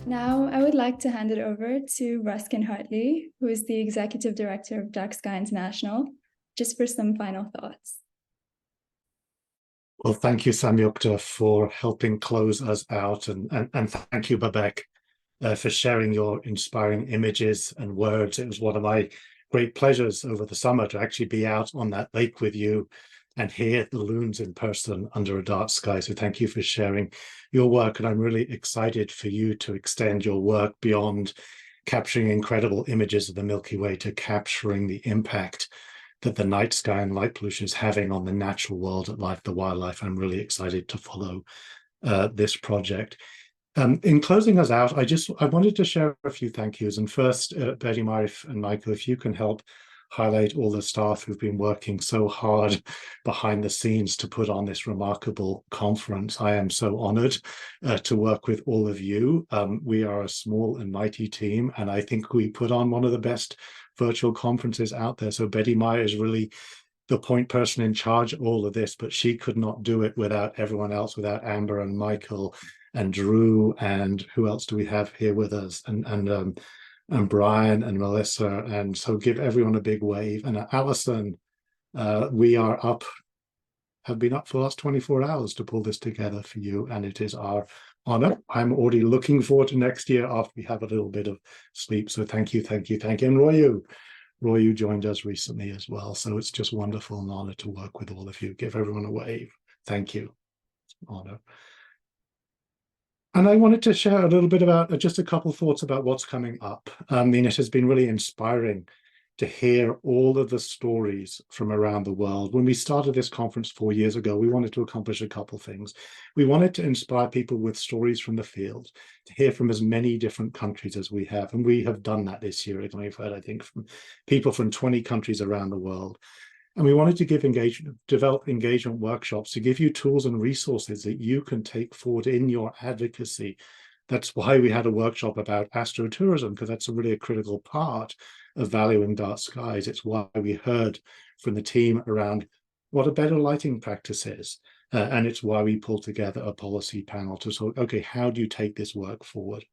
Now, I would like to hand it over to Ruskin Hartley, who is the Executive Director of DarkSky International, just for some final thoughts. Well, thank you, Samyukta, for helping close us out. And thank you, Babek, for sharing your inspiring images and words. It was one of my great pleasures over the summer to actually be out on that lake with you and hear the loons in person under a dark sky. So thank you for sharing your work. And I'm really excited for you to extend your work beyond capturing incredible images of the Milky Way to capturing the impact that the night sky and light pollution is having on the natural world, life, the wildlife. I'm really excited to follow this project. In closing us out, I wanted to share a few thank yous. And first, Betty, Marif, and Michael, if you can help highlight all the staff who've been working so hard behind the scenes to put on this remarkable conference. I am so honored to work with all of you. We are a small and mighty team, and I think we put on one of the best virtual conferences out there. So Betty Meyer is really the point person in charge of all of this, but she could not do it without everyone else, without Amber and Michael and Drew, and who else do we have here with us? And Brian and Melissa, and so give everyone a big wave. And Alison, we have been up for the last 24 hours to pull this together for you, and it is our honor. I'm already looking forward to next year after we have a little bit of sleep. So thank you, thank you, thank you. And Roy, you joined us recently as well. So it's just wonderful and honor to work with all of you. Give everyone a wave. Thank you. It's an honor. And I wanted to share a little bit about just a couple thoughts about what's coming up. I mean, it has been really inspiring to hear all of the stories from around the world. When we started this conference 4 years ago, we wanted to accomplish a couple things. We wanted to inspire people with stories from the field, to hear from as many different countries as we have. And we have done that this year. We've heard, I think, from people from 20 countries around the world. And we wanted to develop engagement workshops to give you tools and resources that you can take forward in your advocacy. That's why we had a workshop about astrotourism, because that's really a critical part of valuing dark skies. It's why we heard from the team around what a better lighting practice is. And it's why we pulled together a policy panel to sort of, okay, how do you take this work forward?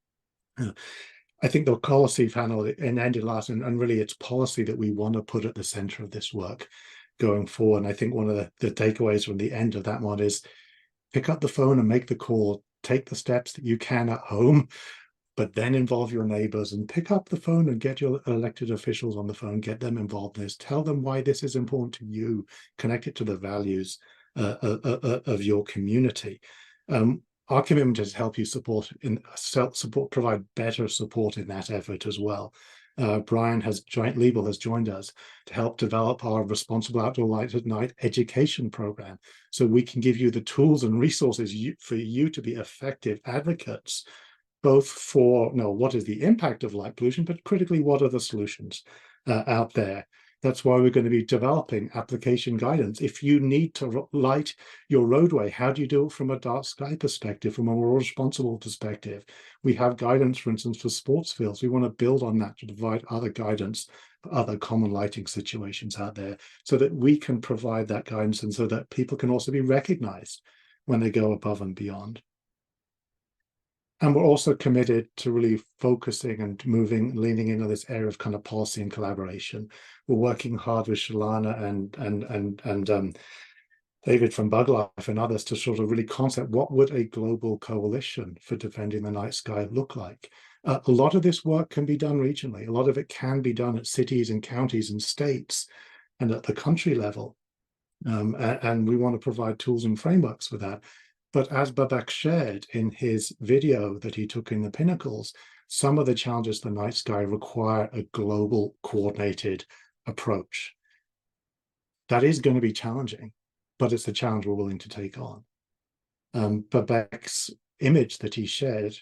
I think the policy panel ended last, and really it's policy that we want to put at the center of this work going forward. And I think one of the takeaways from the end of that one is pick up the phone and make the call, take the steps that you can at home, but then involve your neighbors and pick up the phone and get your elected officials on the phone, get them involved in this, tell them why this is important to you, connect it to the values of your community. Our commitment is to help you provide better support in that effort as well. Brian Liebel has joined us to help develop our Responsible Outdoor Light at Night education program, so we can give you the tools and resources for you to be effective advocates, both for what is the impact of light pollution, but critically, what are the solutions out there. That's why we're going to be developing application guidance. If you need to light your roadway, how do you do it from a dark sky perspective, from a more responsible perspective? We have guidance, for instance, for sports fields. We want to build on that to provide other guidance for other common lighting situations out there, so that we can provide that guidance and so that people can also be recognized when they go above and beyond. And we're also committed to really focusing and leaning into this area of kind of policy and collaboration. We're working hard with Shalana and David from Bug Life and others to sort of really concept what would a global coalition for defending the night sky look like. A lot of this work can be done regionally. A lot of it can be done at cities and counties and states and at the country level. And we want to provide tools and frameworks for that. But as Babak shared in his video that he took in the Pinnacles, some of the challenges to the night sky require a global coordinated approach. That is going to be challenging, but it's a challenge we're willing to take on. Babak's image that he shared,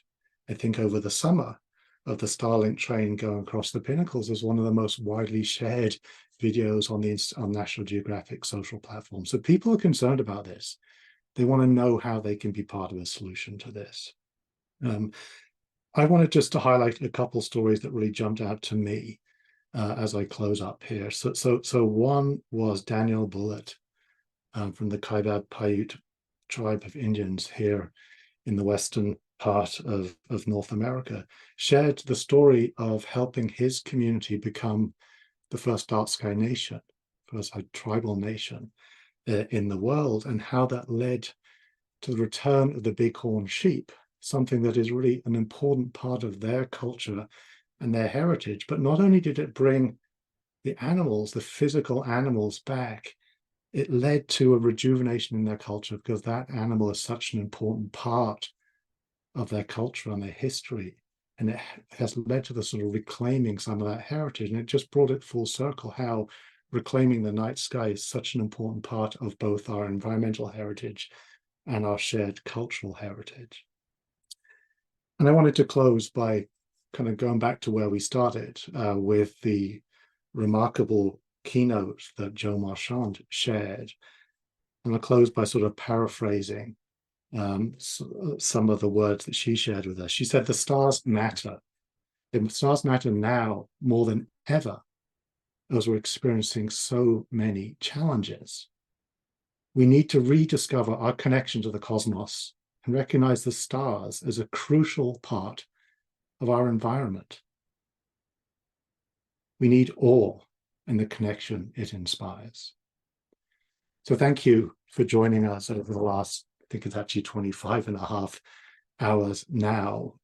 I think over the summer, of the Starlink train going across the Pinnacles is one of the most widely shared videos on National Geographic social platforms. So people are concerned about this. They want to know how they can be part of a solution to this. I wanted just to highlight a couple stories that really jumped out to me. as I close up here. So one was Daniel Bullitt from the Kaibab Paiute tribe of Indians here in the western part of North America, shared the story of helping his community become the first DarkSky nation, first tribal nation in the world, and how that led to the return of the bighorn sheep, something that is really an important part of their culture and their heritage. But not only did it bring the animals, the physical animals back, it led to a rejuvenation in their culture, because that animal is such an important part of their culture and their history. And it has led to the sort of reclaiming some of that heritage. And it just brought it full circle, how reclaiming the night sky is such an important part of both our environmental heritage and our shared cultural heritage. And I wanted to close by kind of going back to where we started with the remarkable keynote that Jo Marchand shared. And I'll close by sort of paraphrasing some of the words that she shared with us. She said, the stars matter. The stars matter now more than ever, as we're experiencing so many challenges. We need to rediscover our connection to the cosmos and recognize the stars as a crucial part of our environment. We need awe in the connection it inspires. So thank you for joining us over the last, I think it's actually 25 and a half hours now.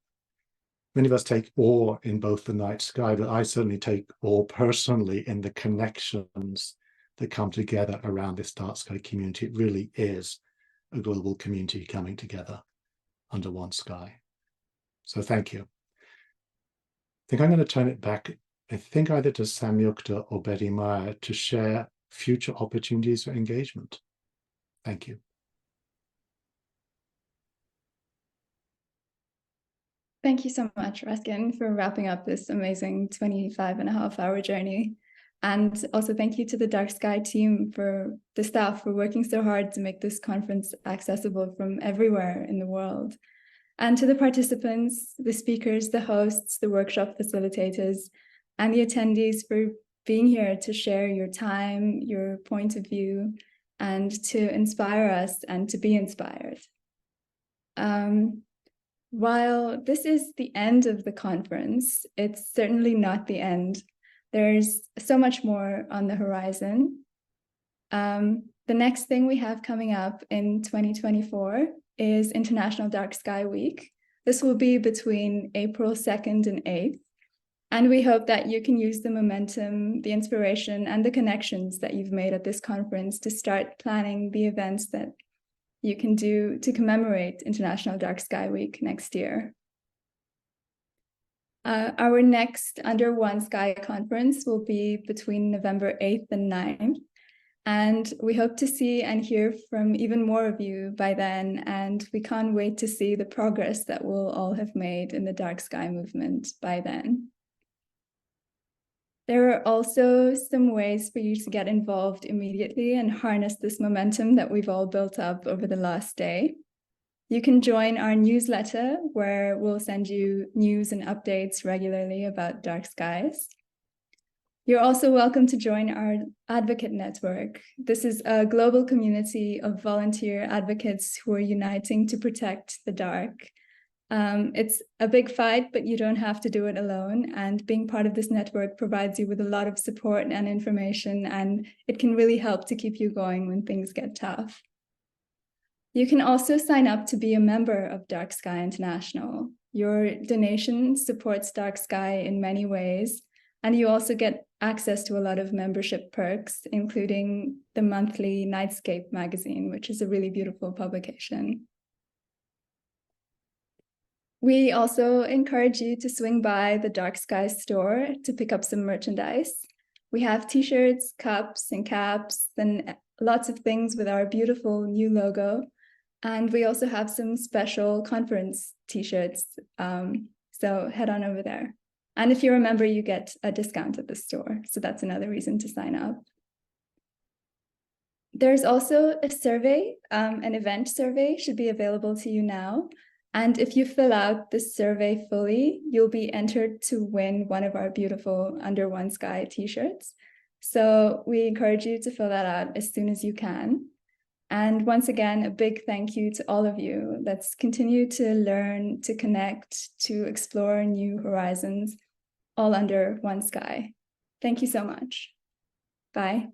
Many of us take awe in both the night sky, but I certainly take awe personally in the connections that come together around this dark sky community. It really is a global community coming together under one sky. So thank you. I think I'm going to turn it back, I think, either to Samyukta or Betty Meyer to share future opportunities for engagement. Thank you. Thank you so much, Ruskin, for wrapping up this amazing 25-and-a-half-hour journey. And also thank you to the DarkSky team, for the staff, for working so hard to make this conference accessible from everywhere in the world. And to the participants, the speakers, the hosts, the workshop facilitators, and the attendees for being here to share your time, your point of view, and to inspire us and to be inspired. While this is the end of the conference, it's certainly not the end. There's so much more on the horizon. The next thing we have coming up in 2024 is International Dark Sky Week. This will be between April 2nd and 8th. And we hope that you can use the momentum, the inspiration, and the connections that you've made at this conference to start planning the events that you can do to commemorate International Dark Sky Week next year. Our next Under One Sky conference will be between November 8th and 9th. And we hope to see and hear from even more of you by then. And we can't wait to see the progress that we'll all have made in the dark sky movement by then. There are also some ways for you to get involved immediately and harness this momentum that we've all built up over the last day. You can join our newsletter, where we'll send you news and updates regularly about dark skies. You're also welcome to join our advocate network. This is a global community of volunteer advocates who are uniting to protect the dark. It's a big fight, but you don't have to do it alone. And being part of this network provides you with a lot of support and information, and it can really help to keep you going when things get tough. You can also sign up to be a member of DarkSky International. Your donation supports DarkSky in many ways, and you also get access to a lot of membership perks, including the monthly Nightscape magazine, which is a really beautiful publication. We also encourage you to swing by the DarkSky store to pick up some merchandise. We have t-shirts, cups, and caps, and lots of things with our beautiful new logo. And we also have some special conference t-shirts, so head on over there. And if you're a member, you get a discount at the store, so that's another reason to sign up. There's also a survey, an event survey should be available to you now. And if you fill out this survey fully, you'll be entered to win one of our beautiful Under One Sky t-shirts. So we encourage you to fill that out as soon as you can. And once again, a big thank you to all of you. Let's continue to learn, to connect, to explore new horizons, all under one sky. Thank you so much. Bye.